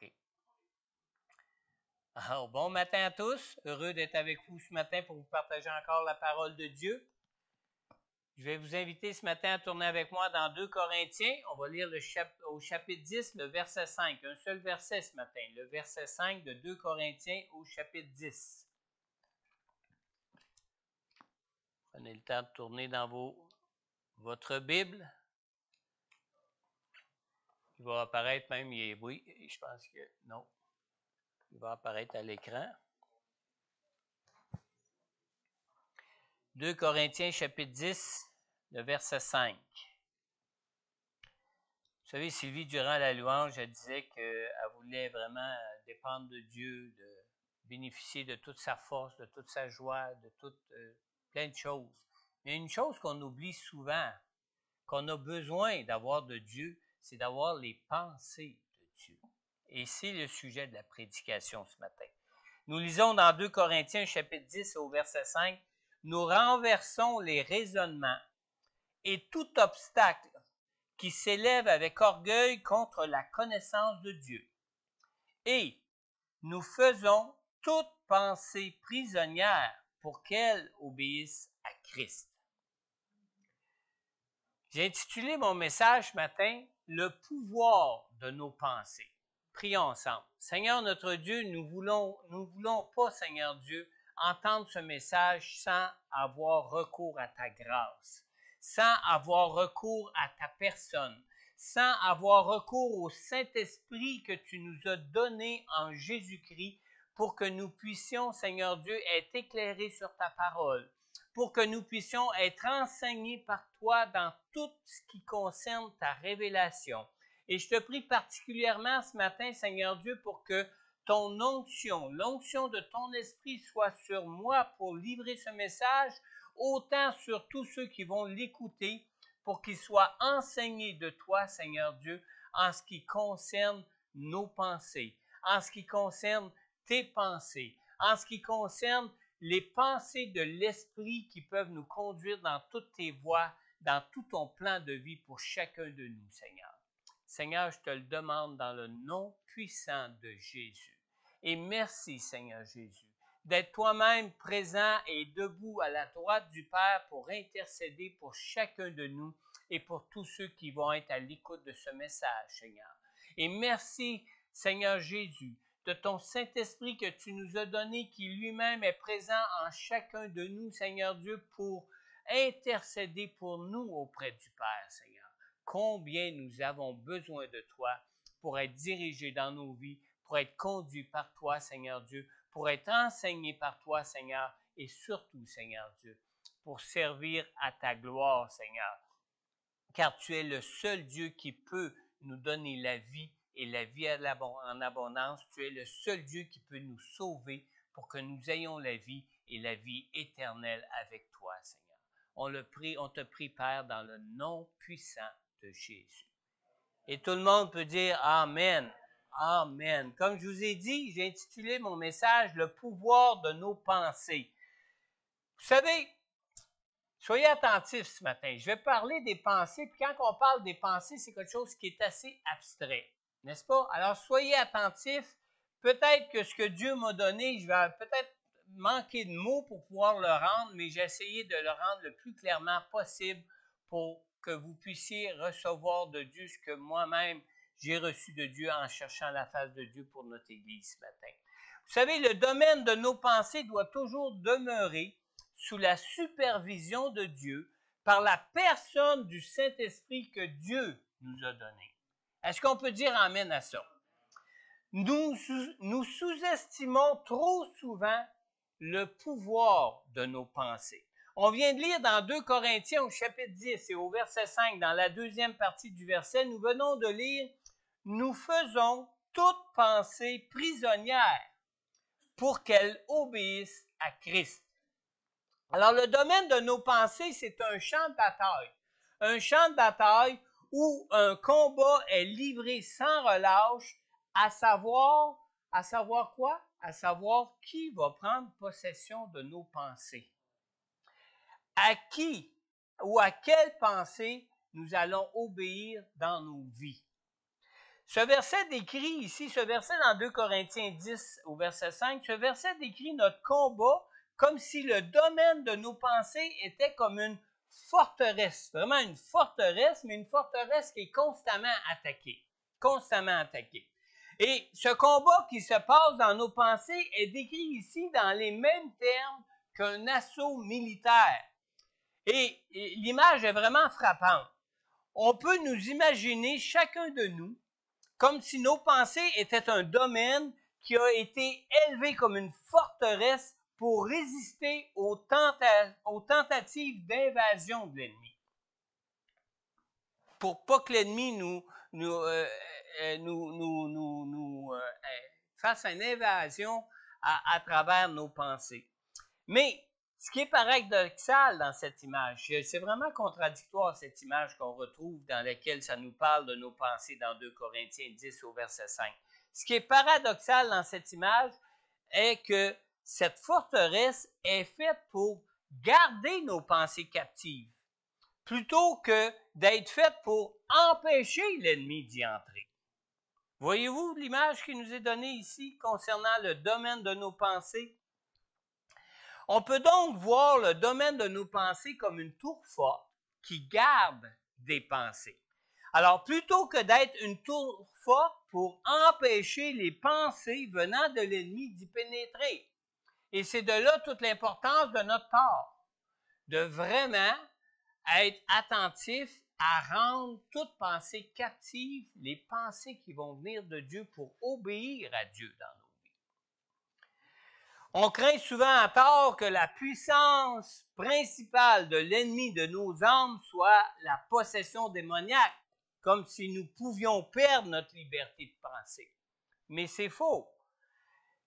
OK. Alors, bon matin à tous. Heureux d'être avec vous ce matin pour vous partager encore la parole de Dieu. Je vais vous inviter ce matin à tourner avec moi dans 2 Corinthiens. On va lire au chapitre 10, le verset 5. Un seul verset ce matin, le verset 5 de 2 Corinthiens au chapitre 10. Prenez le temps de tourner dans votre Bible. Il va apparaître même, oui, je pense que non. Il va apparaître à l'écran. 2 Corinthiens chapitre 10, le verset 5. Vous savez, Sylvie, durant la louange, elle disait qu'elle voulait vraiment dépendre de Dieu, de bénéficier de toute sa force, de toute sa joie, de plein de choses. Mais une chose qu'on oublie souvent, qu'on a besoin d'avoir de Dieu, c'est d'avoir les pensées de Dieu. Et c'est le sujet de la prédication ce matin. Nous lisons dans 2 Corinthiens chapitre 10 au verset 5, « Nous renversons les raisonnements et tout obstacle qui s'élève avec orgueil contre la connaissance de Dieu. Et nous faisons toute pensée prisonnière pour qu'elle obéisse à Christ. » J'ai intitulé mon message ce matin « Le pouvoir de nos pensées ». Prions ensemble. Seigneur notre Dieu, nous voulons pas, Seigneur Dieu, entendre ce message sans avoir recours à ta grâce, sans avoir recours à ta personne, sans avoir recours au Saint-Esprit que tu nous as donné en Jésus-Christ pour que nous puissions, Seigneur Dieu, être éclairés sur ta parole, pour que nous puissions être enseignés par toi dans tout ce qui concerne ta révélation. Et je te prie particulièrement ce matin, Seigneur Dieu, pour que ton onction, l'onction de ton esprit soit sur moi pour livrer ce message, autant sur tous ceux qui vont l'écouter, pour qu'ils soient enseignés de toi, Seigneur Dieu, en ce qui concerne nos pensées, en ce qui concerne tes pensées, en ce qui concerne les pensées de l'esprit qui peuvent nous conduire dans toutes tes voies, dans tout ton plan de vie pour chacun de nous, Seigneur. Seigneur, je te le demande dans le nom puissant de Jésus. Et merci, Seigneur Jésus, d'être toi-même présent et debout à la droite du Père pour intercéder pour chacun de nous et pour tous ceux qui vont être à l'écoute de ce message, Seigneur. Et merci, Seigneur Jésus, de ton Saint-Esprit que tu nous as donné, qui lui-même est présent en chacun de nous, Seigneur Dieu, pour intercéder pour nous auprès du Père, Seigneur. Combien nous avons besoin de toi pour être dirigés dans nos vies, pour être conduits par toi, Seigneur Dieu, pour être enseignés par toi, Seigneur, et surtout, Seigneur Dieu, pour servir à ta gloire, Seigneur. Car tu es le seul Dieu qui peut nous donner la vie et la vie en abondance. Tu es le seul Dieu qui peut nous sauver pour que nous ayons la vie et la vie éternelle avec toi, Seigneur. On te prie, Père, dans le nom puissant de Jésus. Et tout le monde peut dire Amen. Amen. Comme je vous ai dit, j'ai intitulé mon message « Le pouvoir de nos pensées ». Vous savez, soyez attentifs ce matin. Je vais parler des pensées, puis quand on parle des pensées, c'est quelque chose qui est assez abstrait, n'est-ce pas? Alors, soyez attentifs. Peut-être que ce que Dieu m'a donné, je vais peut-être manquer de mots pour pouvoir le rendre, mais j'ai essayé de le rendre le plus clairement possible pour que vous puissiez recevoir de Dieu ce que moi-même j'ai reçu de Dieu en cherchant la face de Dieu pour notre Église ce matin. Vous savez, le domaine de nos pensées doit toujours demeurer sous la supervision de Dieu par la personne du Saint-Esprit que Dieu nous a donné. Est-ce qu'on peut dire amen à ça? Nous sous-estimons trop souvent le pouvoir de nos pensées. On vient de lire dans 2 Corinthiens au chapitre 10 et au verset 5, dans la deuxième partie du verset, nous venons de lire « Nous faisons toute pensée prisonnière pour qu'elle obéisse à Christ. » Alors, le domaine de nos pensées, c'est un champ de bataille. Un champ de bataille où un combat est livré sans relâche, à savoir quoi? À savoir qui va prendre possession de nos pensées. À qui ou à quelle pensée nous allons obéir dans nos vies. Ce verset décrit ici, ce verset dans 2 Corinthiens 10 au verset 5, ce verset décrit notre combat comme si le domaine de nos pensées était comme une forteresse, vraiment une forteresse, mais une forteresse qui est constamment attaquée, constamment attaquée. Et ce combat qui se passe dans nos pensées est décrit ici dans les mêmes termes qu'un assaut militaire. Et l'image est vraiment frappante. On peut nous imaginer, chacun de nous, comme si nos pensées étaient un domaine qui a été élevé comme une forteresse pour résister aux tentatives d'invasion de l'ennemi. Pour pas que l'ennemi fasse une invasion à travers nos pensées. Mais ce qui est paradoxal dans cette image, c'est vraiment contradictoire cette image qu'on retrouve dans laquelle ça nous parle de nos pensées dans 2 Corinthiens 10 au verset 5. Ce qui est paradoxal dans cette image est que cette forteresse est faite pour garder nos pensées captives, plutôt que d'être faite pour empêcher l'ennemi d'y entrer. Voyez-vous l'image qui nous est donnée ici concernant le domaine de nos pensées? On peut donc voir le domaine de nos pensées comme une tour forte qui garde des pensées. Alors, plutôt que d'être une tour forte pour empêcher les pensées venant de l'ennemi d'y pénétrer. Et c'est de là toute l'importance de notre part, de vraiment être attentif à rendre toute pensée captive, les pensées qui vont venir de Dieu pour obéir à Dieu dans nos vies. On craint souvent à tort que la puissance principale de l'ennemi de nos âmes soit la possession démoniaque, comme si nous pouvions perdre notre liberté de penser. Mais c'est faux,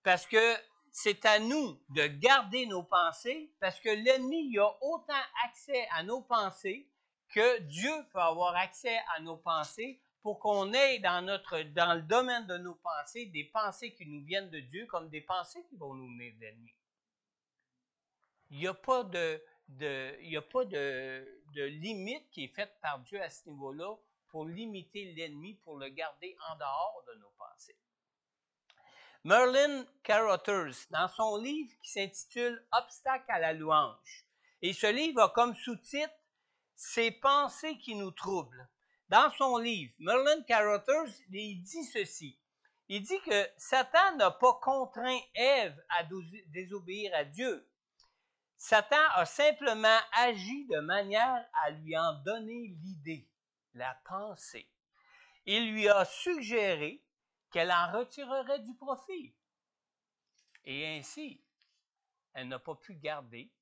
parce que c'est à nous de garder nos pensées, parce que l'ennemi a autant accès à nos pensées que Dieu peut avoir accès à nos pensées pour qu'on ait dans le domaine de nos pensées des pensées qui nous viennent de Dieu comme des pensées qui vont nous venir de l'ennemi. Il n'y a pas de limite qui est faite par Dieu à ce niveau-là pour limiter l'ennemi, pour le garder en dehors de nos pensées. Merlin Carothers, dans son livre qui s'intitule « Obstacle à la louange », et ce livre a comme sous-titre « Ces pensées qui nous troublent ». Dans son livre, Merlin Carothers, il dit ceci. Il dit que Satan n'a pas contraint Ève à désobéir à Dieu. Satan a simplement agi de manière à lui en donner l'idée, la pensée. Il lui a suggéré qu'elle en retirerait du profit. Et ainsi, elle n'a pas pu garder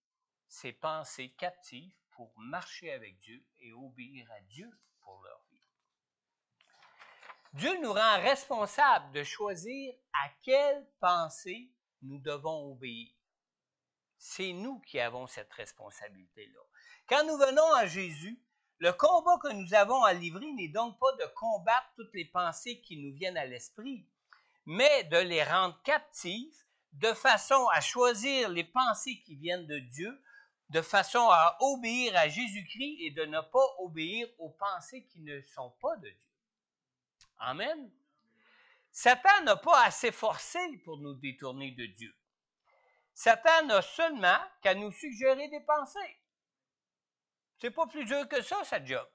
ses pensées captives pour marcher avec Dieu et obéir à Dieu pour leur vie. Dieu nous rend responsables de choisir à quelle pensée nous devons obéir. C'est nous qui avons cette responsabilité-là. Quand nous venons à Jésus, le combat que nous avons à livrer n'est donc pas de combattre toutes les pensées qui nous viennent à l'esprit, mais de les rendre captives de façon à choisir les pensées qui viennent de Dieu, de façon à obéir à Jésus-Christ et de ne pas obéir aux pensées qui ne sont pas de Dieu. Amen. Satan n'a pas à s'efforcer pour nous détourner de Dieu. Satan n'a seulement qu'à nous suggérer des pensées. C'est pas plus dur que ça, sa job.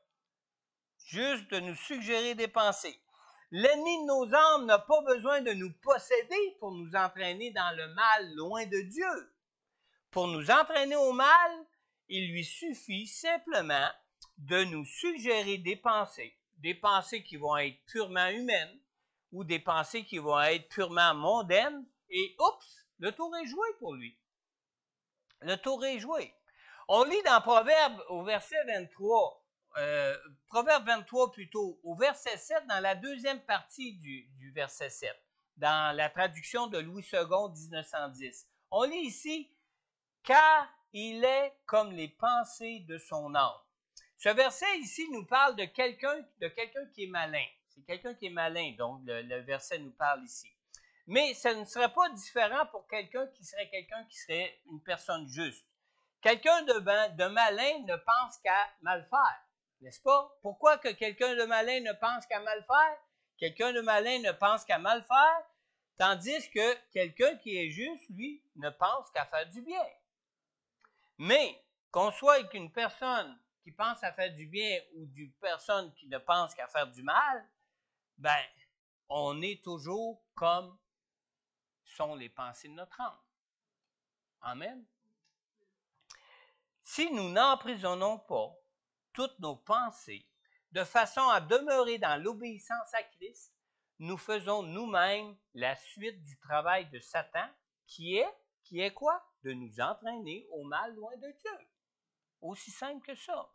Juste de nous suggérer des pensées. L'ennemi de nos âmes n'a pas besoin de nous posséder pour nous entraîner dans le mal loin de Dieu. Pour nous entraîner au mal, il lui suffit simplement de nous suggérer des pensées qui vont être purement humaines ou des pensées qui vont être purement mondaines et oups, le tour est joué pour lui. Le tour est joué. On lit dans Proverbe au verset 23, Proverbe 23 plutôt, au verset 7, dans la deuxième partie du verset 7, dans la traduction de Louis II, 1910. On lit ici, « Car il est comme les pensées de son âme ». Ce verset ici nous parle de quelqu'un qui est malin. C'est quelqu'un qui est malin, donc le verset nous parle ici. Mais ce ne serait pas différent pour quelqu'un qui serait une personne juste. Quelqu'un de malin ne pense qu'à mal faire, n'est-ce pas? Pourquoi que quelqu'un de malin ne pense qu'à mal faire? quelqu'un de malin ne pense qu'à mal faire, tandis que quelqu'un qui est juste, lui, ne pense qu'à faire du bien. Mais qu'on soit avec une personne qui pense à faire du bien ou d'une personne qui ne pense qu'à faire du mal, ben, on est toujours comme sont les pensées de notre âme. Amen. Si nous n'emprisonnons pas toutes nos pensées de façon à demeurer dans l'obéissance à Christ, nous faisons nous-mêmes la suite du travail de Satan qui est quoi? De nous entraîner au mal loin de Dieu. Aussi simple que ça.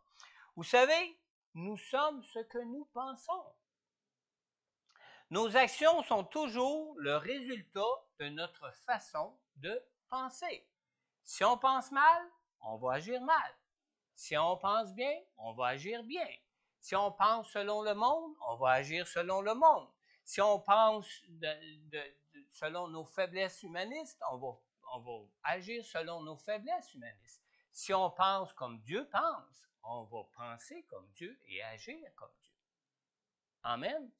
Vous savez, nous sommes ce que nous pensons. Nos actions sont toujours le résultat de notre façon de penser. Si on pense mal, on va agir mal. Si on pense bien, on va agir bien. Si on pense selon le monde, on va agir selon le monde. Si on pense selon nos faiblesses humanistes, on va agir selon nos faiblesses humanistes. Si on pense comme Dieu pense, on va penser comme Dieu et agir comme Dieu. Amen.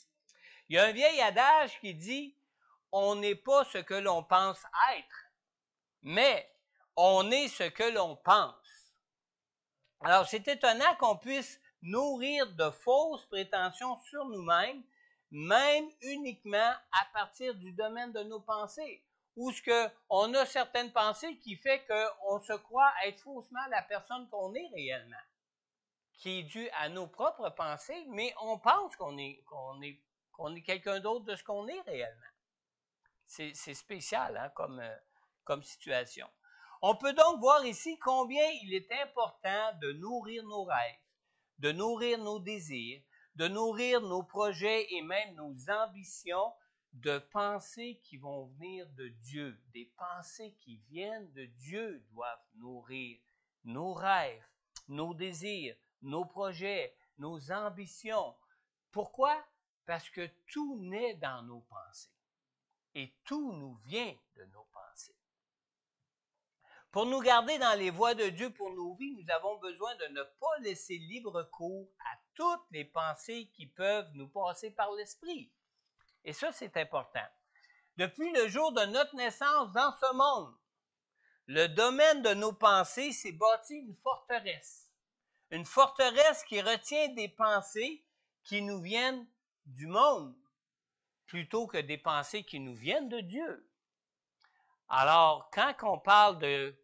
Il y a un vieil adage qui dit « On n'est pas ce que l'on pense être, mais on est ce que l'on pense. » Alors, c'est étonnant qu'on puisse nourrir de fausses prétentions sur nous-mêmes, même uniquement à partir du domaine de nos pensées, où on a certaines pensées qui fait qu'on se croit être faussement la personne qu'on est réellement, qui est due à nos propres pensées, mais on pense qu'on est quelqu'un d'autre de ce qu'on est réellement. C'est spécial hein, comme situation. On peut donc voir ici combien il est important de nourrir nos rêves, de nourrir nos désirs, de nourrir nos projets et même nos ambitions de pensées qui vont venir de Dieu. Des pensées qui viennent de Dieu doivent nourrir nos rêves, nos désirs, nos projets, nos ambitions. Pourquoi? Parce que tout naît dans nos pensées. Et tout nous vient de nos pensées. Pour nous garder dans les voies de Dieu pour nos vies, nous avons besoin de ne pas laisser libre cours à toutes les pensées qui peuvent nous passer par l'esprit. Et ça, c'est important. Depuis le jour de notre naissance dans ce monde, le domaine de nos pensées s'est bâti une forteresse. Une forteresse qui retient des pensées qui nous viennent du monde, plutôt que des pensées qui nous viennent de Dieu. Alors, quand on parle de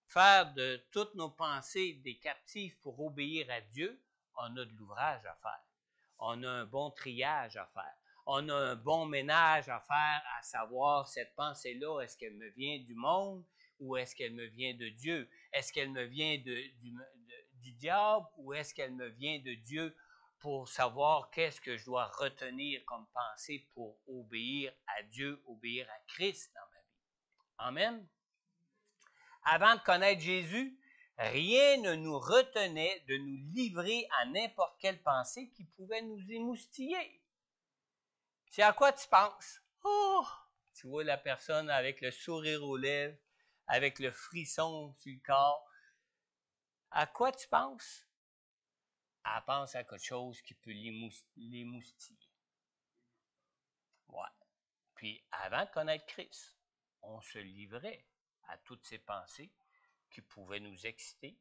faire de toutes nos pensées des captifs pour obéir à Dieu, on a de l'ouvrage à faire. On a un bon triage à faire. On a un bon ménage à faire, à savoir cette pensée-là, est-ce qu'elle me vient du monde ou est-ce qu'elle me vient de Dieu? Est-ce qu'elle me vient du diable ou est-ce qu'elle me vient de Dieu pour savoir qu'est-ce que je dois retenir comme pensée pour obéir à Dieu, obéir à Christ dans ma vie? Amen. Avant de connaître Jésus, rien ne nous retenait de nous livrer à n'importe quelle pensée qui pouvait nous émoustiller. C'est à quoi tu penses? Oh! Tu vois la personne avec le sourire aux lèvres, avec le frisson sur le corps. À quoi tu penses? Elle pense à quelque chose qui peut l'émoustiller. Ouais. Puis avant de connaître Christ, on se livrait à toutes ces pensées qui pouvaient nous exciter,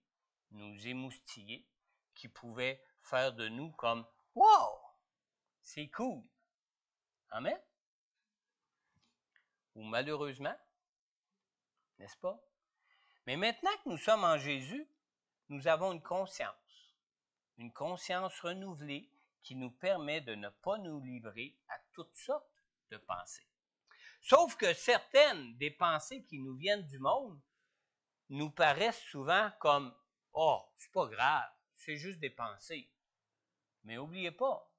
nous émoustiller, qui pouvaient faire de nous comme « Wow! C'est cool! » Amen? Ou malheureusement, n'est-ce pas? Mais maintenant que nous sommes en Jésus, nous avons une conscience renouvelée qui nous permet de ne pas nous livrer à toutes sortes de pensées. Sauf que certaines des pensées qui nous viennent du monde nous paraissent souvent comme « Oh, c'est pas grave, c'est juste des pensées. » Mais n'oubliez pas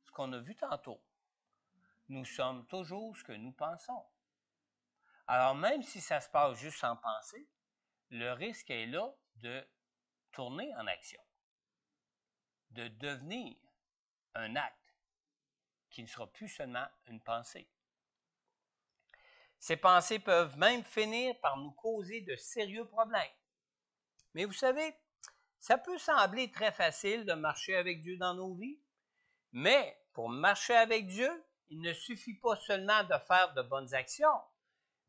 ce qu'on a vu tantôt. Nous sommes toujours ce que nous pensons. Alors même si ça se passe juste en pensée, le risque est là de tourner en action, de devenir un acte qui ne sera plus seulement une pensée. Ces pensées peuvent même finir par nous causer de sérieux problèmes. Mais vous savez, ça peut sembler très facile de marcher avec Dieu dans nos vies, mais pour marcher avec Dieu, il ne suffit pas seulement de faire de bonnes actions,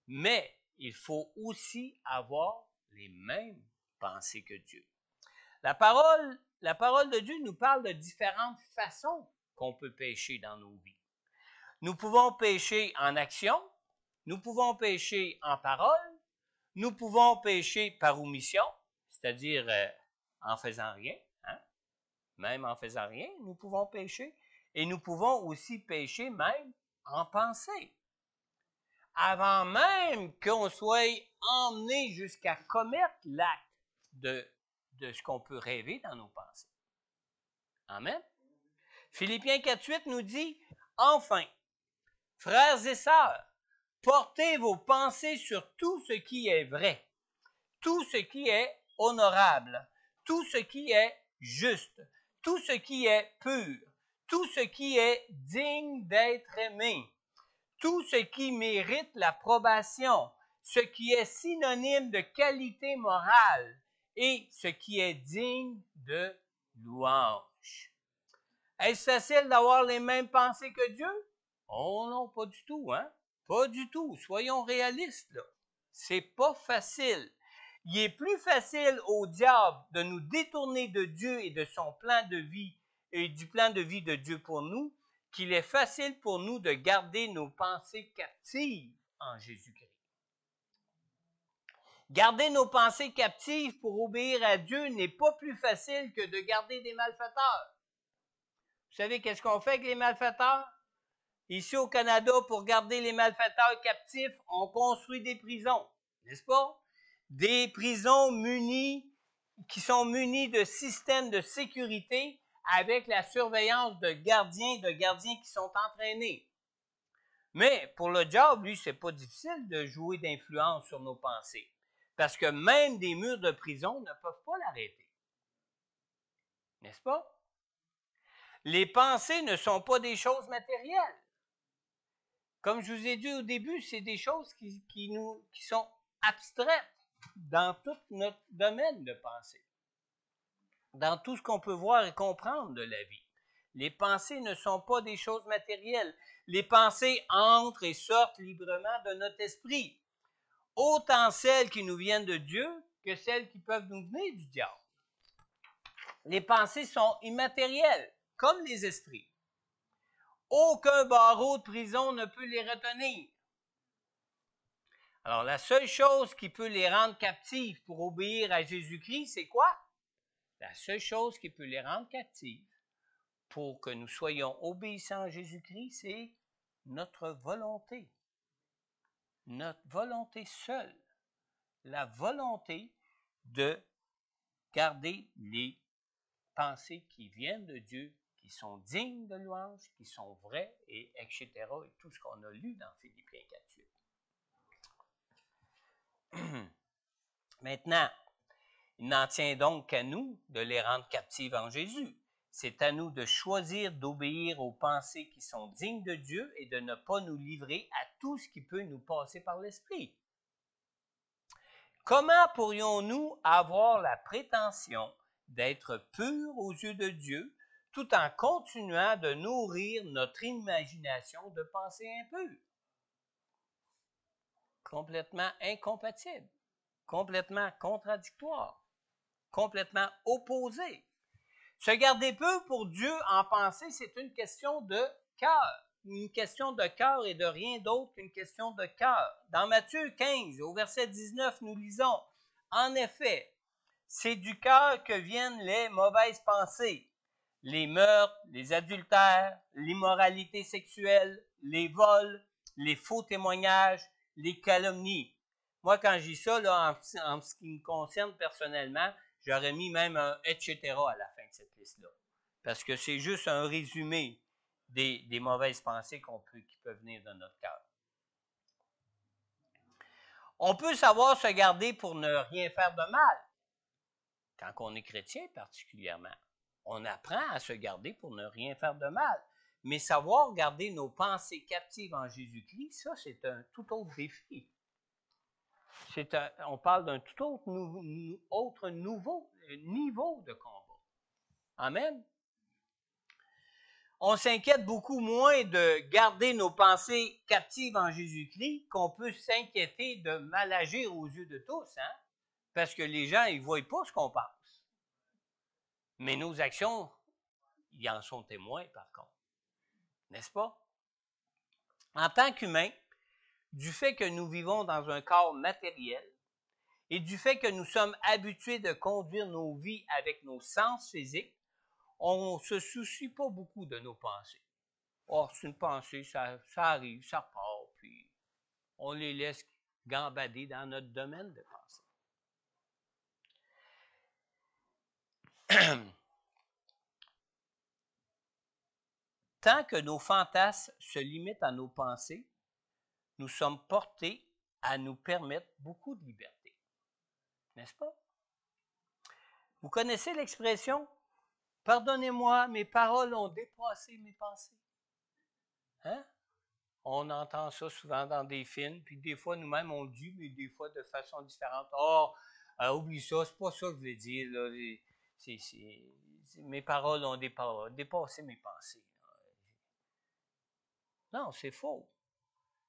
mais il faut aussi avoir les mêmes pensées que Dieu. La parole de Dieu nous parle de différentes façons qu'on peut pécher dans nos vies. Nous pouvons pécher en action, nous pouvons pécher en parole, nous pouvons pécher par omission, c'est-à-dire en faisant rien, hein? Même en faisant rien, nous pouvons pécher, et nous pouvons aussi pécher même en pensée. Avant même qu'on soit emmené jusqu'à commettre l'acte de ce qu'on peut rêver dans nos pensées. Amen. Philippiens 4.8 nous dit, « Enfin, frères et sœurs, portez vos pensées sur tout ce qui est vrai, tout ce qui est honorable, tout ce qui est juste, tout ce qui est pur, tout ce qui est digne d'être aimé, tout ce qui mérite l'approbation, ce qui est synonyme de qualité morale et ce qui est digne de louange. » Est-ce facile d'avoir les mêmes pensées que Dieu? Oh non, pas du tout, hein? Pas du tout. Soyons réalistes, là. C'est pas facile. Il est plus facile au diable de nous détourner de Dieu et de son plan de vie et du plan de vie de Dieu pour nous qu'il est facile pour nous de garder nos pensées captives en Jésus-Christ. Garder nos pensées captives pour obéir à Dieu n'est pas plus facile que de garder des malfaiteurs. Vous savez qu'est-ce qu'on fait avec les malfaiteurs? Ici au Canada, pour garder les malfaiteurs captifs, on construit des prisons, n'est-ce pas? Des prisons qui sont munies de systèmes de sécurité avec la surveillance de gardiens qui sont entraînés. Mais pour le diable, lui, c'est pas difficile de jouer d'influence sur nos pensées, parce que même des murs de prison ne peuvent pas l'arrêter. N'est-ce pas? Les pensées ne sont pas des choses matérielles. Comme je vous ai dit au début, c'est des choses qui sont abstraites dans tout notre domaine de pensée, dans tout ce qu'on peut voir et comprendre de la vie. Les pensées ne sont pas des choses matérielles. Les pensées entrent et sortent librement de notre esprit, autant celles qui nous viennent de Dieu que celles qui peuvent nous venir du diable. Les pensées sont immatérielles, comme les esprits. Aucun barreau de prison ne peut les retenir. Alors, la seule chose qui peut les rendre captifs pour obéir à Jésus-Christ, c'est quoi? La seule chose qui peut les rendre captifs pour que nous soyons obéissants à Jésus-Christ, c'est notre volonté. Notre volonté seule. La volonté de garder les pensées qui viennent de Dieu, qui sont dignes de louange, qui sont vraies, et etc. Et tout ce qu'on a lu dans Philippiens 4.8. Maintenant, il n'en tient donc qu'à nous de les rendre captives en Jésus. C'est à nous de choisir d'obéir aux pensées qui sont dignes de Dieu et de ne pas nous livrer à tout ce qui peut nous passer par l'esprit. Comment pourrions-nous avoir la prétention d'être purs aux yeux de Dieu tout en continuant de nourrir notre imagination de pensées impures? Complètement incompatible, complètement contradictoire, complètement opposé. Se garder pur pour Dieu en pensée, c'est une question de cœur. Une question de cœur et de rien d'autre qu'une question de cœur. Dans Matthieu 15, au verset 19, nous lisons, « En effet, c'est du cœur que viennent les mauvaises pensées, les meurtres, les adultères, l'immoralité sexuelle, les vols, les faux témoignages, les calomnies. » Moi, quand je dis ça, là, en ce qui me concerne personnellement, j'aurais mis même un « etc. » à la fin de cette liste-là. Parce que c'est juste un résumé des mauvaises pensées qui peuvent venir de notre cœur. On peut savoir se garder pour ne rien faire de mal. Quand on est chrétien particulièrement, on apprend à se garder pour ne rien faire de mal. Mais savoir garder nos pensées captives en Jésus-Christ, ça, c'est un tout autre défi. On parle d'un tout autre niveau de combat. Amen. on s'inquiète beaucoup moins de garder nos pensées captives en Jésus-Christ qu'on peut s'inquiéter de mal agir aux yeux de tous, hein? Parce que les gens, ils ne voient pas ce qu'on pense. Mais nos actions, ils en sont témoins, par contre. N'est-ce pas? En tant qu'humains, du fait que nous vivons dans un corps matériel et du fait que nous sommes habitués de conduire nos vies avec nos sens physiques, on ne se soucie pas beaucoup de nos pensées. Oh, c'est une pensée, ça arrive, ça part, puis on les laisse gambader dans notre domaine de pensée. Tant que nos fantasmes se limitent à nos pensées, nous sommes portés à nous permettre beaucoup de liberté. N'est-ce pas? Vous connaissez l'expression « Pardonnez-moi, mes paroles ont dépassé mes pensées ». Hein? On entend ça souvent dans des films, puis des fois nous-mêmes on le dit, mais des fois de façon différente. Oh, oublie ça, c'est pas ça que je voulais dire. Là. Mes paroles ont dépassé mes pensées. Non, c'est faux.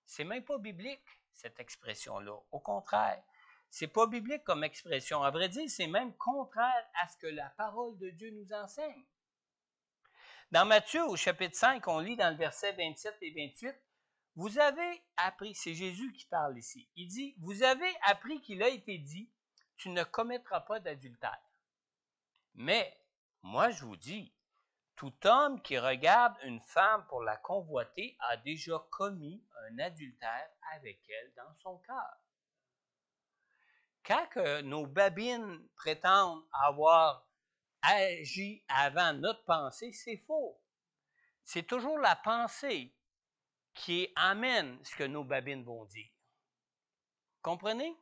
C'est même pas biblique, cette expression-là. Au contraire, c'est pas biblique comme expression. À vrai dire, c'est même contraire à ce que la parole de Dieu nous enseigne. Dans Matthieu, au chapitre 5, on lit dans le verset 27 et 28, « Vous avez appris », c'est Jésus qui parle ici, il dit, « Vous avez appris qu'il a été dit, tu ne commettras pas d'adultère. Mais, moi je vous dis, tout homme qui regarde une femme pour la convoiter a déjà commis un adultère avec elle dans son cœur. » Quand nos babines prétendent avoir agi avant notre pensée, c'est faux. C'est toujours la pensée qui amène ce que nos babines vont dire. Comprenez?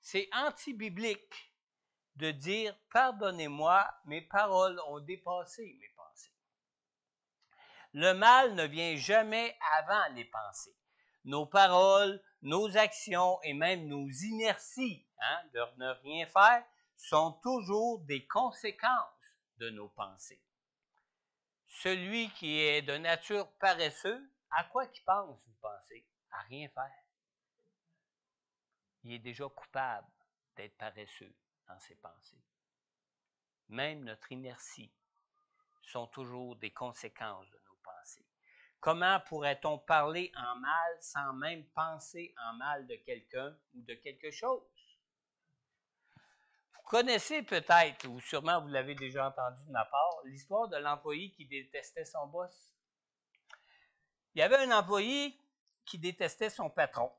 C'est anti-biblique de dire « Pardonnez-moi, mes paroles ont dépassé mes pensées. » Le mal ne vient jamais avant les pensées. Nos paroles, nos actions et même nos inerties de ne rien faire sont toujours des conséquences de nos pensées. Celui qui est de nature paresseux, à quoi qu'il pense, vous pensez? À rien faire. Il est déjà coupable d'être paresseux dans ses pensées. Même notre inertie sont toujours des conséquences de nos pensées. Comment pourrait-on parler en mal sans même penser en mal de quelqu'un ou de quelque chose? Vous connaissez peut-être, ou sûrement vous l'avez déjà entendu de ma part, l'histoire de l'employé qui détestait son boss. Il y avait un employé qui détestait son patron.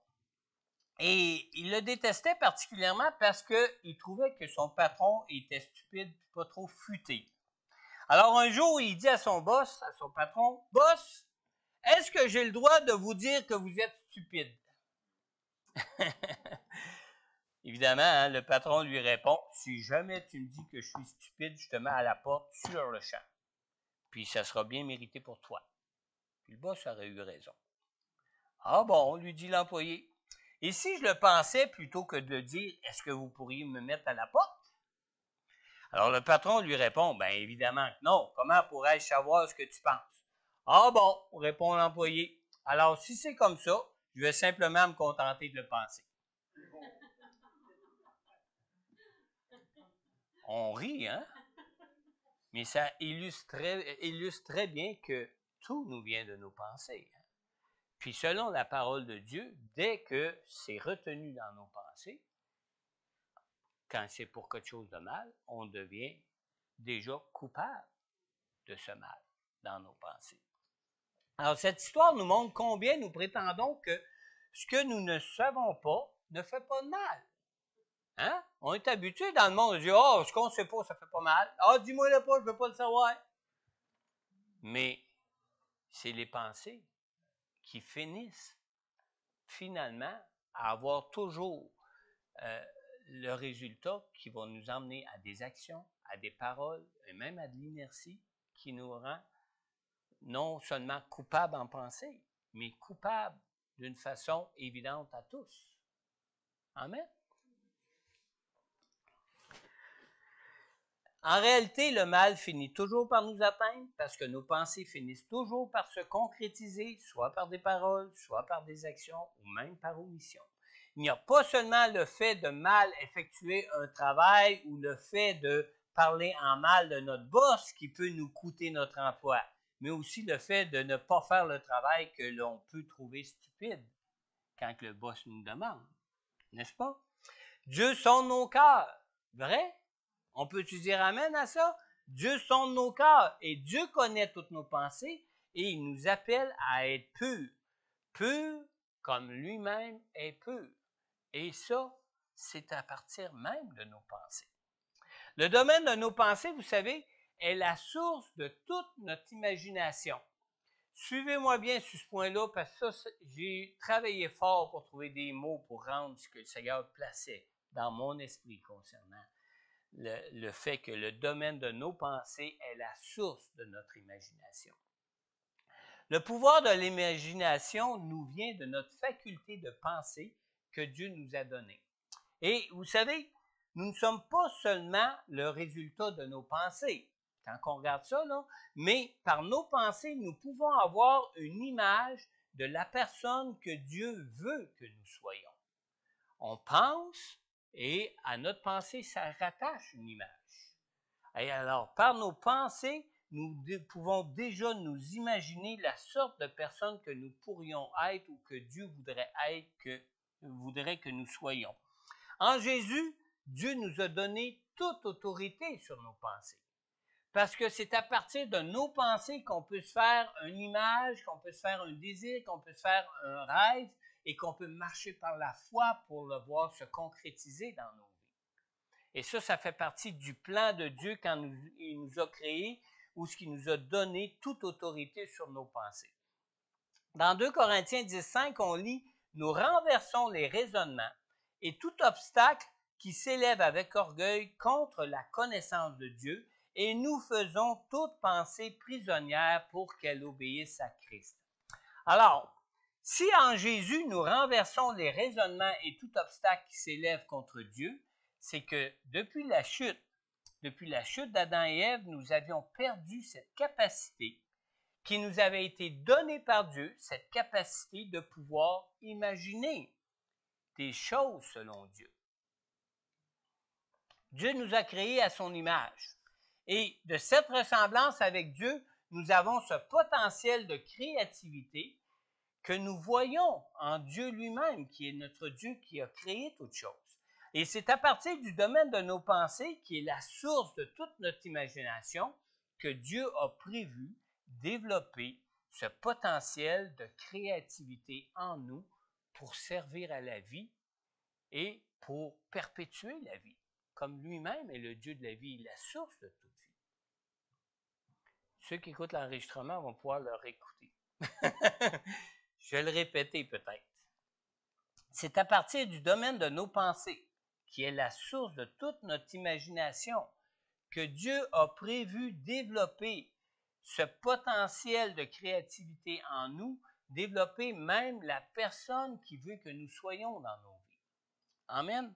Et il le détestait particulièrement parce qu'il trouvait que son patron était stupide, pas trop futé. Alors un jour, il dit à son boss, à son patron, « Boss, est-ce que j'ai le droit de vous dire que vous êtes stupide? » Évidemment, le patron lui répond, « Si jamais tu me dis que je suis stupide, je te mets à la porte sur le champ. Puis ça sera bien mérité pour toi. » Puis le boss aurait eu raison. « Ah bon, » lui dit l'employé. « Et si je le pensais plutôt que de dire, est-ce que vous pourriez me mettre à la porte? » Alors le patron lui répond, « Bien évidemment que non. Comment pourrais-je savoir ce que tu penses? » « Ah bon, » répond l'employé. « Alors si c'est comme ça, je vais simplement me contenter de le penser. » On rit, hein? Mais ça illustre très bien que tout nous vient de nos pensées. Puis selon la parole de Dieu, dès que c'est retenu dans nos pensées, quand c'est pour quelque chose de mal, on devient déjà coupable de ce mal dans nos pensées. Alors cette histoire nous montre combien nous prétendons que ce que nous ne savons pas ne fait pas de mal. Hein? On est habitué dans le monde de dire « Oh, ce qu'on ne sait pas, ça ne fait pas mal. Ah, dis-moi-le pas, je ne veux pas le savoir. » Mais c'est les pensées qui finissent finalement à avoir toujours le résultat qui va nous emmener à des actions, à des paroles et même à de l'inertie qui nous rend non seulement coupables en pensée, mais coupables d'une façon évidente à tous. Amen. En réalité, le mal finit toujours par nous atteindre parce que nos pensées finissent toujours par se concrétiser, soit par des paroles, soit par des actions ou même par omission. Il n'y a pas seulement le fait de mal effectuer un travail ou le fait de parler en mal de notre boss qui peut nous coûter notre emploi, mais aussi le fait de ne pas faire le travail que l'on peut trouver stupide quand le boss nous demande, n'est-ce pas? Dieu sonde nos cœurs, vrai? On peut-tu dire amen à ça? Dieu sonde nos cœurs et Dieu connaît toutes nos pensées et il nous appelle à être purs, purs comme lui-même est pur. Et ça, c'est à partir même de nos pensées. Le domaine de nos pensées, vous savez, est la source de toute notre imagination. Suivez-moi bien sur ce point-là, parce que ça, j'ai travaillé fort pour trouver des mots pour rendre ce que le Seigneur plaçait dans mon esprit concernant le fait que le domaine de nos pensées est la source de notre imagination. Le pouvoir de l'imagination nous vient de notre faculté de penser que Dieu nous a donnée. Et vous savez, nous ne sommes pas seulement le résultat de nos pensées, quand on regarde ça, là, mais par nos pensées, nous pouvons avoir une image de la personne que Dieu veut que nous soyons. On pense et à notre pensée, ça rattache une image. Et alors, par nos pensées, nous pouvons déjà nous imaginer la sorte de personne que nous pourrions être ou que Dieu voudrait que nous soyons. En Jésus, Dieu nous a donné toute autorité sur nos pensées. Parce que c'est à partir de nos pensées qu'on peut se faire une image, qu'on peut se faire un désir, qu'on peut se faire un rêve et qu'on peut marcher par la foi pour le voir se concrétiser dans nos vies. Et ça fait partie du plan de Dieu quand il nous a créés ou ce qu'il nous a donné toute autorité sur nos pensées. Dans 2 Corinthiens 10,5, on lit « Nous renversons les raisonnements et tout obstacle qui s'élève avec orgueil contre la connaissance de Dieu, et nous faisons toute pensée prisonnière pour qu'elle obéisse à Christ. » Alors, si en Jésus nous renversons les raisonnements et tout obstacle qui s'élève contre Dieu, c'est que depuis la chute d'Adam et Ève, nous avions perdu cette capacité qui nous avait été donnée par Dieu, cette capacité de pouvoir imaginer des choses selon Dieu. Dieu nous a créés à son image. Et de cette ressemblance avec Dieu, nous avons ce potentiel de créativité que nous voyons en Dieu lui-même, qui est notre Dieu qui a créé toutes choses. Et c'est à partir du domaine de nos pensées, qui est la source de toute notre imagination, que Dieu a prévu développer ce potentiel de créativité en nous pour servir à la vie et pour perpétuer la vie, comme lui-même est le Dieu de la vie, la source de toute vie. Ceux qui écoutent l'enregistrement vont pouvoir le réécouter. Je vais le répéter peut-être. C'est à partir du domaine de nos pensées, qui est la source de toute notre imagination, que Dieu a prévu développer ce potentiel de créativité en nous, développer même la personne qui veut que nous soyons dans nos vies. Amen.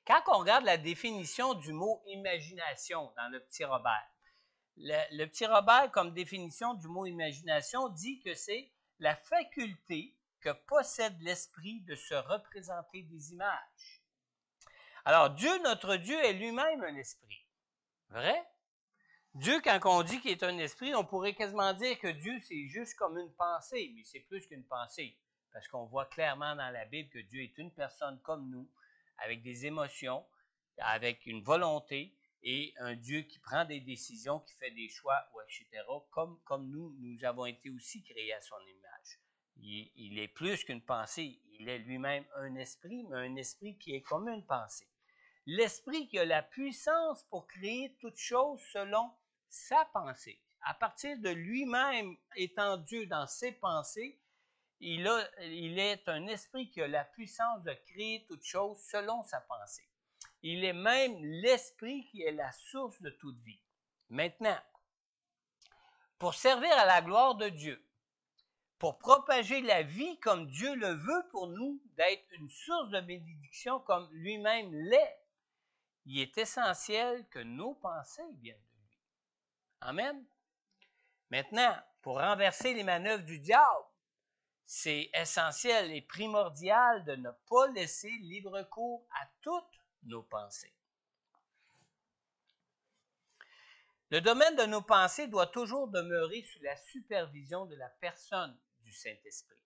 Quand on regarde la définition du mot imagination dans le petit Robert, le petit Robert, comme définition du mot imagination, dit que c'est la faculté que possède l'esprit de se représenter des images. Alors, Dieu, notre Dieu, est lui-même un esprit. Vrai? Dieu, quand on dit qu'il est un esprit, on pourrait quasiment dire que Dieu, c'est juste comme une pensée, mais c'est plus qu'une pensée, parce qu'on voit clairement dans la Bible que Dieu est une personne comme nous, avec des émotions, avec une volonté, et un Dieu qui prend des décisions, qui fait des choix, etc., comme nous avons été aussi créés à son image. Il est plus qu'une pensée, il est lui-même un esprit, mais un esprit qui est comme une pensée. L'esprit qui a la puissance pour créer toute chose selon sa pensée. À partir de lui-même étant Dieu dans ses pensées, il est un esprit qui a la puissance de créer toute chose selon sa pensée. Il est même l'esprit qui est la source de toute vie. Maintenant, pour servir à la gloire de Dieu, pour propager la vie comme Dieu le veut pour nous, d'être une source de bénédiction comme lui-même l'est, il est essentiel que nos pensées viennent de lui. Amen. Maintenant, pour renverser les manœuvres du diable, c'est essentiel et primordial de ne pas laisser libre cours à toutes nos pensées. Le domaine de nos pensées doit toujours demeurer sous la supervision de la personne du Saint-Esprit.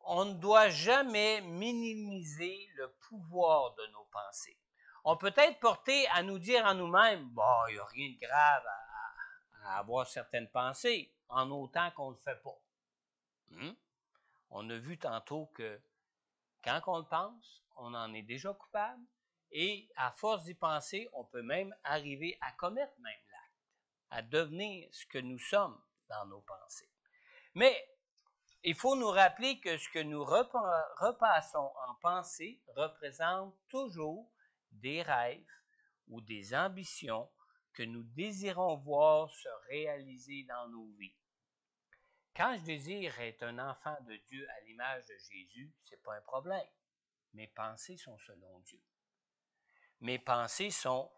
On ne doit jamais minimiser le pouvoir de nos pensées. On peut être porté à nous dire en nous-mêmes, bon, il n'y a rien de grave à avoir certaines pensées, en autant qu'on ne le fait pas. On a vu tantôt que quand on le pense, on en est déjà coupable, et à force d'y penser, on peut même arriver à commettre même l'acte, à devenir ce que nous sommes dans nos pensées. Mais il faut nous rappeler que ce que nous repassons en pensée représente toujours des rêves ou des ambitions que nous désirons voir se réaliser dans nos vies. Quand je désire être un enfant de Dieu à l'image de Jésus, ce n'est pas un problème. Mes pensées sont selon Dieu. Mes pensées sont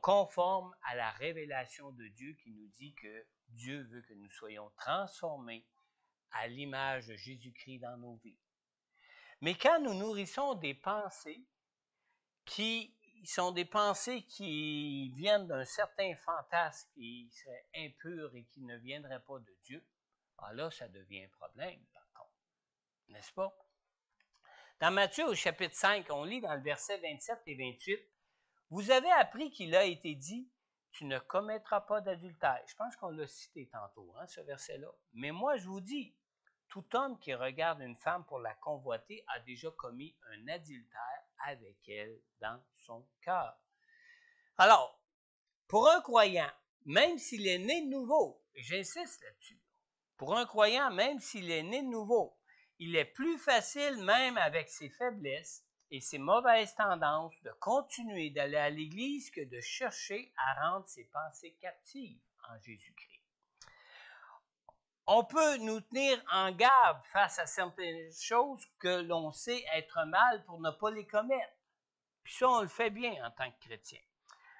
conformes à la révélation de Dieu qui nous dit que Dieu veut que nous soyons transformés à l'image de Jésus-Christ dans nos vies. Mais quand nous nourrissons des pensées qui sont des pensées qui viennent d'un certain fantasme qui serait impur et qui ne viendrait pas de Dieu, alors là, ça devient un problème, par contre. N'est-ce pas? Dans Matthieu, au chapitre 5, on lit dans le verset 27 et 28, « Vous avez appris qu'il a été dit, tu ne commettras pas d'adultère. » Je pense qu'on l'a cité tantôt, ce verset-là. « Mais moi, je vous dis, tout homme qui regarde une femme pour la convoiter a déjà commis un adultère avec elle dans son cœur. » Alors, pour un croyant, même s'il est né de nouveau, et j'insiste là-dessus, pour un croyant, même s'il est né de nouveau, il est plus facile, même avec ses faiblesses et ses mauvaises tendances, de continuer d'aller à l'Église que de chercher à rendre ses pensées captives en Jésus-Christ. On peut nous tenir en garde face à certaines choses que l'on sait être mal pour ne pas les commettre. Puis ça, on le fait bien en tant que chrétien.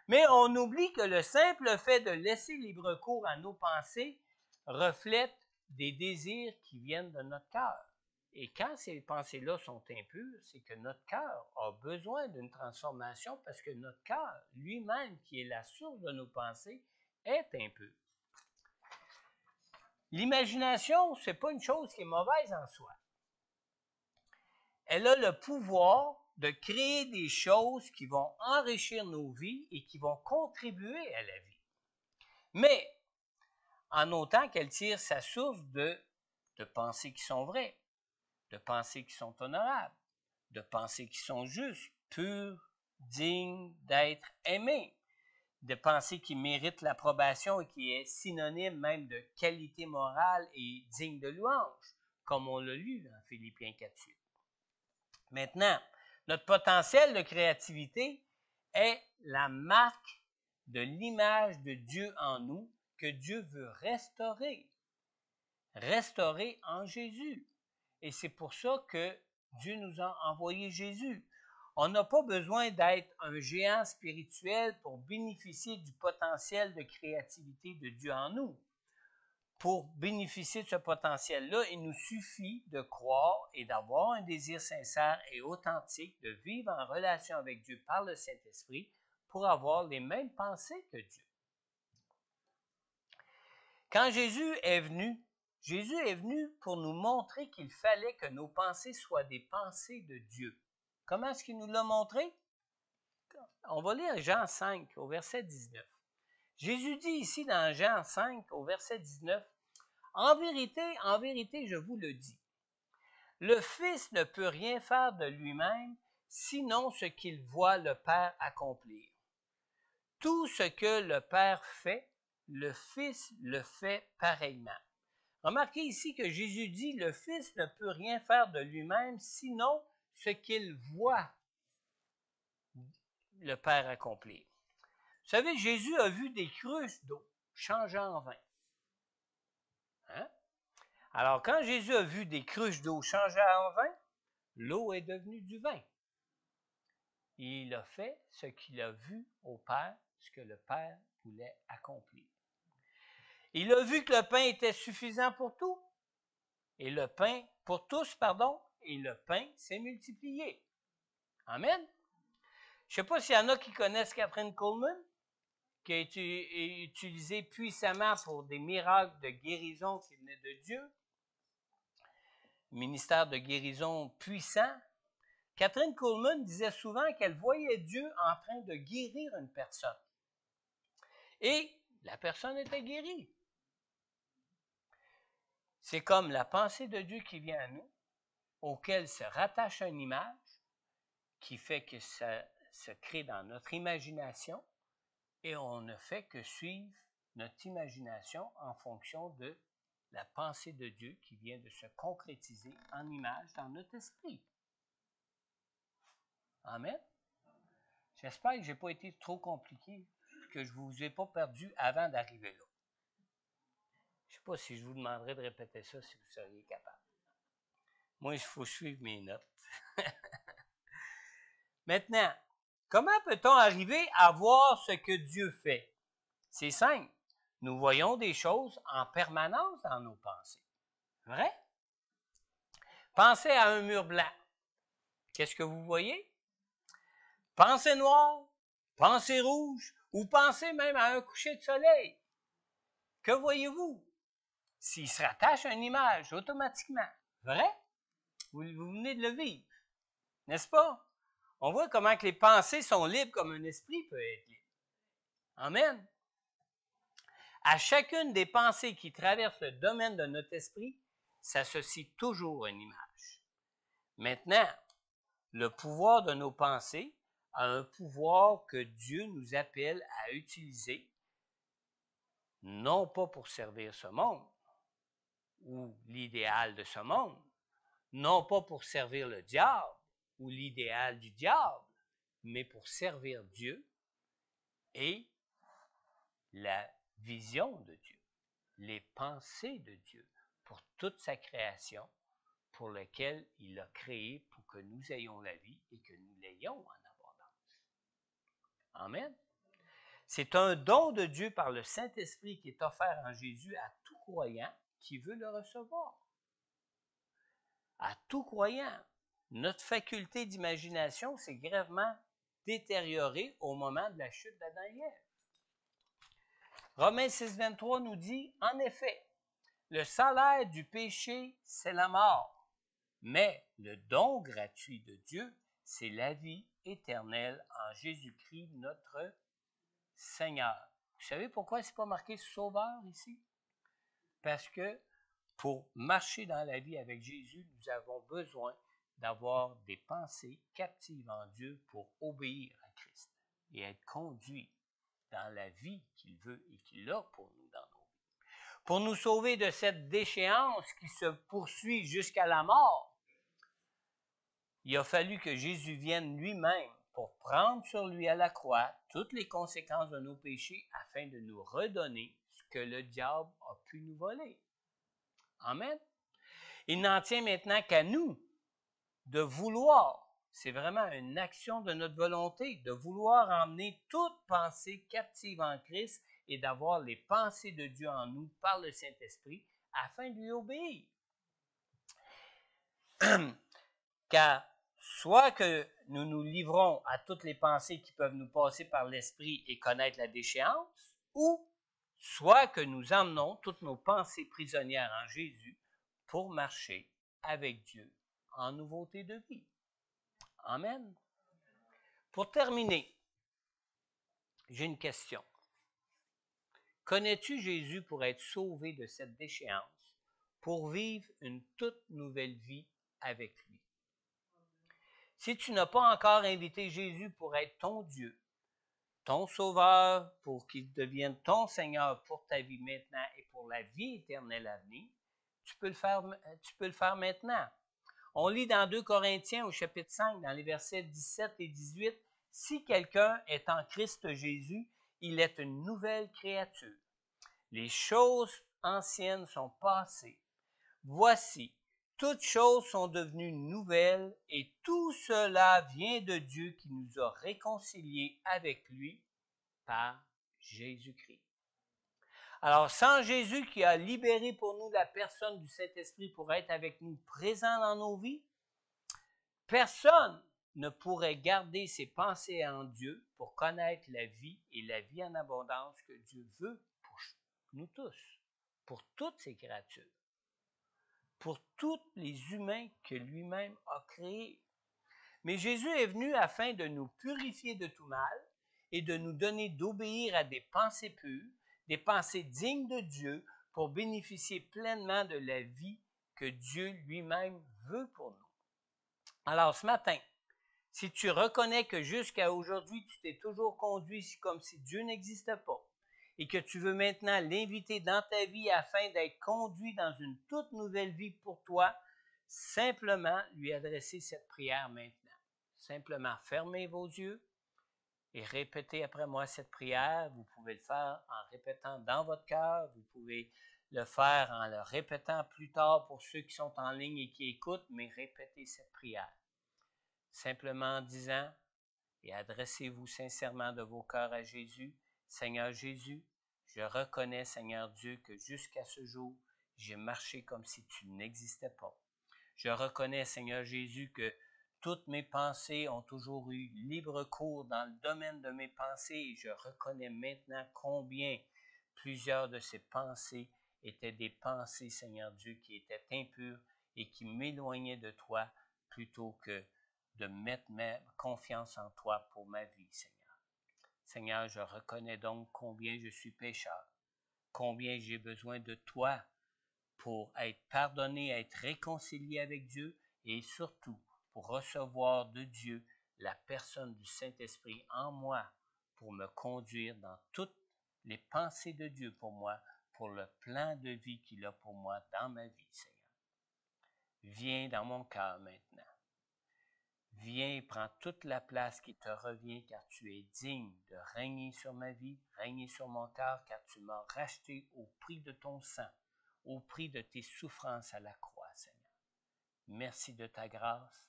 Mais on oublie que le simple fait de laisser libre cours à nos pensées reflète des désirs qui viennent de notre cœur. Et quand ces pensées-là sont impures, c'est que notre cœur a besoin d'une transformation parce que notre cœur, lui-même, qui est la source de nos pensées, est impur. L'imagination, ce n'est pas une chose qui est mauvaise en soi. Elle a le pouvoir de créer des choses qui vont enrichir nos vies et qui vont contribuer à la vie. Mais, en autant qu'elle tire sa source de pensées qui sont vraies, de pensées qui sont honorables, de pensées qui sont justes, pures, dignes d'être aimées, de pensées qui méritent l'approbation et qui est synonyme même de qualité morale et digne de louange, comme on l'a lu dans Philippiens 4:8. Maintenant, notre potentiel de créativité est la marque de l'image de Dieu en nous que Dieu veut restaurer en Jésus. Et c'est pour ça que Dieu nous a envoyé Jésus. On n'a pas besoin d'être un géant spirituel pour bénéficier du potentiel de créativité de Dieu en nous. Pour bénéficier de ce potentiel-là, il nous suffit de croire et d'avoir un désir sincère et authentique de vivre en relation avec Dieu par le Saint-Esprit pour avoir les mêmes pensées que Dieu. Quand Jésus est venu pour nous montrer qu'il fallait que nos pensées soient des pensées de Dieu. Comment est-ce qu'il nous l'a montré? On va lire Jean 5 au verset 19. Jésus dit ici dans Jean 5 au verset 19, « En vérité, je vous le dis, le Fils ne peut rien faire de lui-même, sinon ce qu'il voit le Père accomplir. Tout ce que le Père fait, le Fils le fait pareillement. » Remarquez ici que Jésus dit, le Fils ne peut rien faire de lui-même, sinon ce qu'il voit le Père accomplir. Vous savez, Jésus a vu des cruches d'eau changer en vin. Alors, quand Jésus a vu des cruches d'eau changer en vin, l'eau est devenue du vin. Il a fait ce qu'il a vu au Père, ce que le Père voulait accomplir. Il a vu que le pain était suffisant pour tout, et le pain, pour tous, pardon, et le pain s'est multiplié. Amen. Je ne sais pas s'il y en a qui connaissent Kathryn Kuhlman, qui a été utilisée puissamment pour des miracles de guérison qui venaient de Dieu. Ministère de guérison puissant. Kathryn Kuhlman disait souvent qu'elle voyait Dieu en train de guérir une personne. Et la personne était guérie. C'est comme la pensée de Dieu qui vient à nous, auquel se rattache une image, qui fait que ça se crée dans notre imagination, et on ne fait que suivre notre imagination en fonction de la pensée de Dieu qui vient de se concrétiser en image dans notre esprit. Amen. J'espère que je n'ai pas été trop compliqué, que je ne vous ai pas perdu avant d'arriver là. Je ne sais pas si je vous demanderais de répéter ça si vous seriez capable. Moi, il faut suivre mes notes. Maintenant, comment peut-on arriver à voir ce que Dieu fait? C'est simple. Nous voyons des choses en permanence dans nos pensées. Vrai? Pensez à un mur blanc. Qu'est-ce que vous voyez? Pensez noir, pensez rouge, ou pensez même à un coucher de soleil. Que voyez-vous? S'il se rattache à une image automatiquement. Vrai? Vous venez de le vivre. N'est-ce pas? On voit comment que les pensées sont libres comme un esprit peut être libre. Amen. À chacune des pensées qui traversent le domaine de notre esprit, s'associe toujours une image. Maintenant, le pouvoir de nos pensées a un pouvoir que Dieu nous appelle à utiliser, non pas pour servir ce monde ou l'idéal de ce monde, non pas pour servir le diable ou l'idéal du diable, mais pour servir Dieu et la vision de Dieu, les pensées de Dieu pour toute sa création, pour laquelle il a créé pour que nous ayons la vie et que nous l'ayons en abondance. Amen. C'est un don de Dieu par le Saint-Esprit qui est offert en Jésus à tout croyant qui veut le recevoir. À tout croyant. Notre faculté d'imagination s'est gravement détériorée au moment de la chute d'Adam et Ève. Romains 6, 23 nous dit, en effet, le salaire du péché, c'est la mort, mais le don gratuit de Dieu, c'est la vie éternelle en Jésus-Christ, notre Seigneur. Vous savez pourquoi ce n'est pas marqué Sauveur ici? Parce que pour marcher dans la vie avec Jésus, nous avons besoin d'avoir des pensées captives en Dieu pour obéir à Christ et être conduits dans la vie qu'il veut et qu'il a pour nous dans nos vies. Pour nous sauver de cette déchéance qui se poursuit jusqu'à la mort, il a fallu que Jésus vienne lui-même pour prendre sur lui à la croix toutes les conséquences de nos péchés afin de nous redonner ce que le diable a pu nous voler. Amen. Il n'en tient maintenant qu'à nous de vouloir, c'est vraiment une action de notre volonté, de vouloir emmener toute pensée captive en Christ et d'avoir les pensées de Dieu en nous par le Saint-Esprit afin de lui obéir. Car soit que nous nous livrons à toutes les pensées qui peuvent nous passer par l'esprit et connaître la déchéance, ou soit que nous emmenons toutes nos pensées prisonnières en Jésus pour marcher avec Dieu en nouveauté de vie. Amen. Pour terminer, j'ai une question. Connais-tu Jésus pour être sauvé de cette déchéance, pour vivre une toute nouvelle vie avec lui? Si tu n'as pas encore invité Jésus pour être ton Dieu, ton Sauveur, pour qu'il devienne ton Seigneur pour ta vie maintenant et pour la vie éternelle à venir, tu peux le faire maintenant. On lit dans 2 Corinthiens au chapitre 5, dans les versets 17 et 18, « Si quelqu'un est en Christ Jésus, il est une nouvelle créature. Les choses anciennes sont passées. Voici, toutes choses sont devenues nouvelles et tout tout cela vient de Dieu qui nous a réconciliés avec lui par Jésus-Christ. Alors, sans Jésus qui a libéré pour nous la personne du Saint-Esprit pour être avec nous présent dans nos vies, personne ne pourrait garder ses pensées en Dieu pour connaître la vie et la vie en abondance que Dieu veut pour nous tous, pour toutes ses créatures, pour tous les humains que lui-même a créés. Mais Jésus est venu afin de nous purifier de tout mal et de nous donner d'obéir à des pensées pures, des pensées dignes de Dieu pour bénéficier pleinement de la vie que Dieu lui-même veut pour nous. Alors ce matin, si tu reconnais que jusqu'à aujourd'hui, tu t'es toujours conduit comme si Dieu n'existait pas et que tu veux maintenant l'inviter dans ta vie afin d'être conduit dans une toute nouvelle vie pour toi, simplement lui adresser cette prière maintenant. Simplement fermez vos yeux et répétez après moi cette prière. Vous pouvez le faire en répétant dans votre cœur. Vous pouvez le faire en le répétant plus tard pour ceux qui sont en ligne et qui écoutent, mais répétez cette prière. Simplement en disant et adressez-vous sincèrement de vos cœurs à Jésus. Seigneur Jésus, je reconnais, Seigneur Dieu, que jusqu'à ce jour, j'ai marché comme si tu n'existais pas. Je reconnais, Seigneur Jésus, que toutes mes pensées ont toujours eu libre cours dans le domaine de mes pensées et je reconnais maintenant combien plusieurs de ces pensées étaient des pensées, Seigneur Dieu, qui étaient impures et qui m'éloignaient de toi plutôt que de mettre ma confiance en toi pour ma vie, Seigneur. Seigneur, je reconnais donc combien je suis pécheur, combien j'ai besoin de toi pour être pardonné, être réconcilié avec Dieu et surtout pour recevoir de Dieu la personne du Saint-Esprit en moi pour me conduire dans toutes les pensées de Dieu pour moi, pour le plan de vie qu'il a pour moi dans ma vie, Seigneur. Viens dans mon cœur maintenant. Viens et prends toute la place qui te revient car tu es digne de régner sur ma vie, régner sur mon cœur car tu m'as racheté au prix de ton sang, au prix de tes souffrances à la croix, Seigneur. Merci de ta grâce,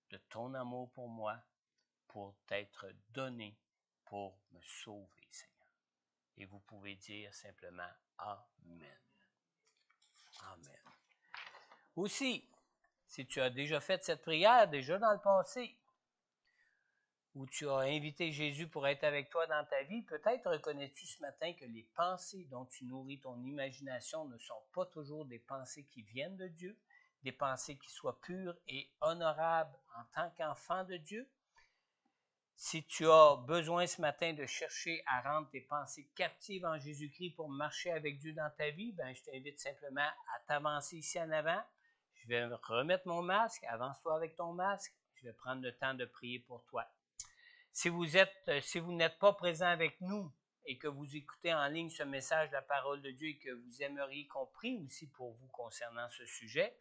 de ton amour pour moi, pour t'être donné pour me sauver, Seigneur. Et vous pouvez dire simplement Amen. Amen. Aussi, si tu as déjà fait cette prière, déjà dans le passé, où tu as invité Jésus pour être avec toi dans ta vie, peut-être reconnais-tu ce matin que les pensées dont tu nourris ton imagination ne sont pas toujours des pensées qui viennent de Dieu, des pensées qui soient pures et honorables en tant qu'enfant de Dieu. Si tu as besoin ce matin de chercher à rendre tes pensées captives en Jésus-Christ pour marcher avec Dieu dans ta vie, je t'invite simplement à t'avancer ici en avant. Je vais remettre mon masque, avance-toi avec ton masque, je vais prendre le temps de prier pour toi. Si vous n'êtes pas présent avec nous et que vous écoutez en ligne ce message de la parole de Dieu et que vous aimeriez qu'on prie aussi pour vous concernant ce sujet,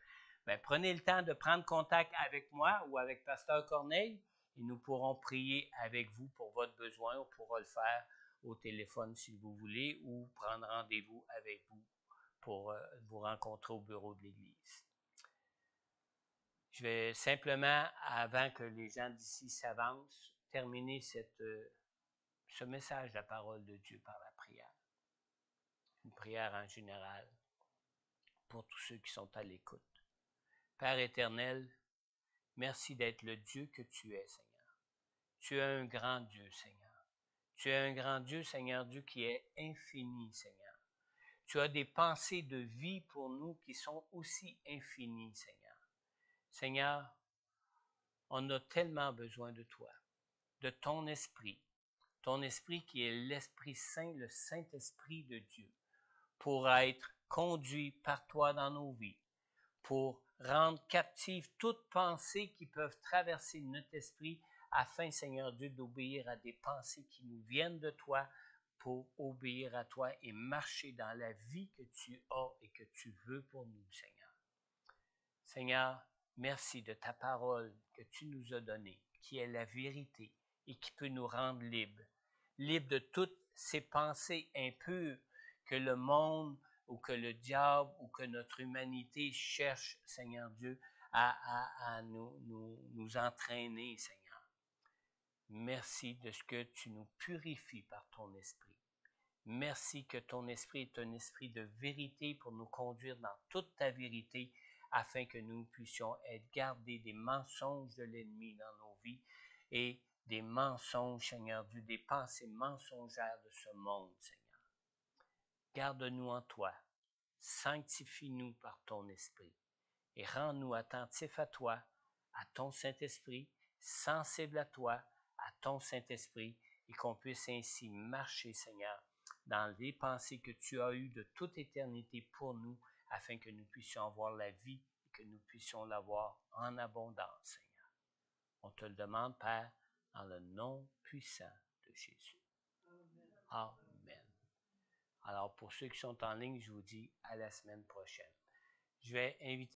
prenez le temps de prendre contact avec moi ou avec Pasteur Corneille et nous pourrons prier avec vous pour votre besoin. On pourra le faire au téléphone si vous voulez ou prendre rendez-vous avec vous pour vous rencontrer au bureau de l'Église. Je vais simplement, avant que les gens d'ici s'avancent, terminer ce message de la parole de Dieu par la prière. Une prière en général pour tous ceux qui sont à l'écoute. Père éternel, merci d'être le Dieu que tu es, Seigneur. Tu es un grand Dieu, Seigneur. Tu es un grand Dieu, Seigneur Dieu, qui est infini, Seigneur. Tu as des pensées de vie pour nous qui sont aussi infinies, Seigneur. Seigneur, on a tellement besoin de toi, de ton esprit qui est l'Esprit Saint, le Saint-Esprit de Dieu, pour être conduit par toi dans nos vies, pour rendre captive toute pensée qui peuvent traverser notre esprit, afin, Seigneur Dieu, d'obéir à des pensées qui nous viennent de toi, pour obéir à toi et marcher dans la vie que tu as et que tu veux pour nous, Seigneur. Seigneur, merci de ta parole que tu nous as donnée, qui est la vérité et qui peut nous rendre libres de toutes ces pensées impures que le monde ou que le diable ou que notre humanité cherche, Seigneur Dieu, à nous entraîner, Seigneur. Merci de ce que tu nous purifies par ton esprit. Merci que ton esprit est un esprit de vérité pour nous conduire dans toute ta vérité afin que nous puissions être gardés des mensonges de l'ennemi dans nos vies et des mensonges, Seigneur Dieu, des pensées mensongères de ce monde, Seigneur. Garde-nous en toi, sanctifie-nous par ton esprit et rends-nous attentifs à toi, à ton Saint-Esprit, sensibles à toi, à ton Saint-Esprit, et qu'on puisse ainsi marcher, Seigneur, dans les pensées que tu as eues de toute éternité pour nous, afin que nous puissions avoir la vie et que nous puissions l'avoir en abondance, Seigneur. On te le demande, Père, dans le nom puissant de Jésus. Amen. Alors, pour ceux qui sont en ligne, je vous dis à la semaine prochaine. Je vais inviter